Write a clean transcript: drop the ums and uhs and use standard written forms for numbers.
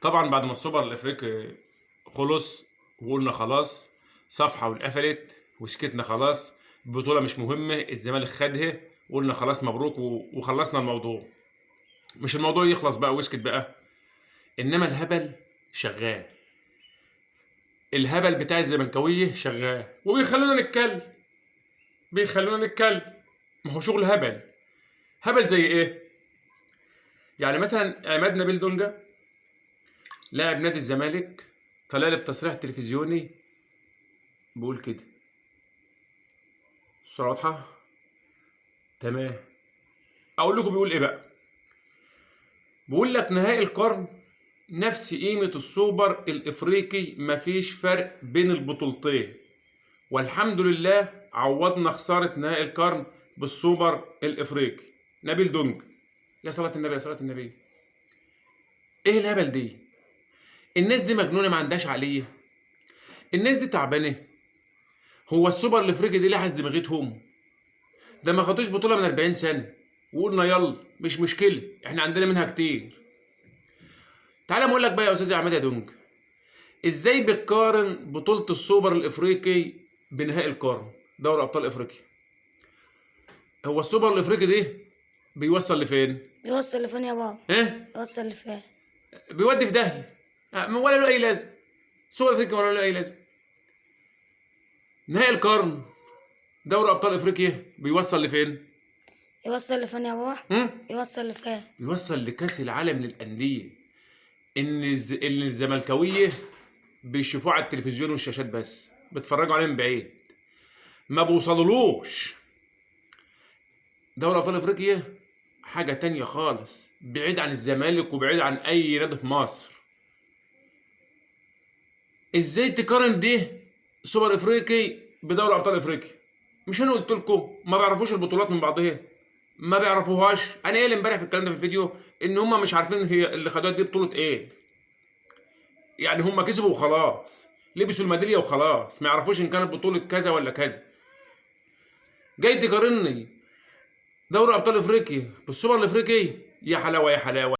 طبعا بعد ما السوبر الافريقي خلص وقلنا خلاص صفحه واتقفلت وسكتنا خلاص، البطوله مش مهمه، الزمالك خدها وقلنا خلاص مبروك وخلصنا الموضوع. مش الموضوع يخلص بقى ويسكت بقى، انما الهبل شغال. الهبل بتاع الزملكاويه شغال وبيخلونا نتكلم، ما هو شغل هبل. هبل زي ايه؟ يعني مثلا عماد نبيل دونجا لاعب نادي الزمالك طلع لي في تصريح تلفزيوني بيقول كده، الصورة واضحة؟ تمام. أقول لكم بيقول إيه بقى؟ بيقول لك نهائي القرن نفس قيمة السوبر الإفريقي، مفيش فرق بين البطولتين، والحمد لله عوضنا خسارة نهائي القرن بالسوبر الإفريقي. نبيل دونج. يا صلاة النبي يا صلاة النبي، إيه الهبل دي؟ الناس دي مجنونة، ما عندهاش عقلية، الناس دي تعبانة. هو السوبر الإفريقي دي لحس دماغتهم؟ ده ما خدوش بطولة من 40 سنة وقلنا يلا مش مشكلة، احنا عندنا منها كتير. تعالى اقول لك بقى يا استاذ عماد يا دونج، ازاي بتقارن بطولة السوبر الافريقي بنهائي القرن دوري ابطال افريقيا؟ هو السوبر الافريقي ده بيوصل لفين؟ يوصل لفين يا بابا؟ ايه؟ يوصل لفين؟ بيودي في داهية، ولا له اي لازمة. السوبر الافريقي ولا له اي لازمة. نهائي القرن دوري ابطال افريقيا بيوصل لفين؟ يوصل لفين يا بابا؟ هم؟ يوصل لفين؟ بيوصل لكأس العالم للأندية. ان الزملكاويه بيشوفوه على التلفزيون والشاشات بس، بيتفرجوا عليه من بعيد، ما بوصلولوش. دوري ابطال افريقيا حاجه تانية خالص، بعيد عن الزمالك وبعيد عن اي نادي في مصر. ازاي تقارن ده سوبر افريقي بدوري ابطال افريقيا؟ مش انا قلت لكم ما بيعرفوش البطولات من بعضها؟ ما بيعرفوهاش. انا قايل امبارح في الكلام ده في الفيديو ان هم مش عارفين هي اللي خدوها دي بطوله ايه. يعني هم كسبوا وخلاص، لبسوا الميداليه وخلاص، ما يعرفوش ان كانت بطوله كذا ولا كذا. جاي تقارني دوري ابطال افريقيا بالسوبر الافريقي؟ يا حلاوه يا حلاوه.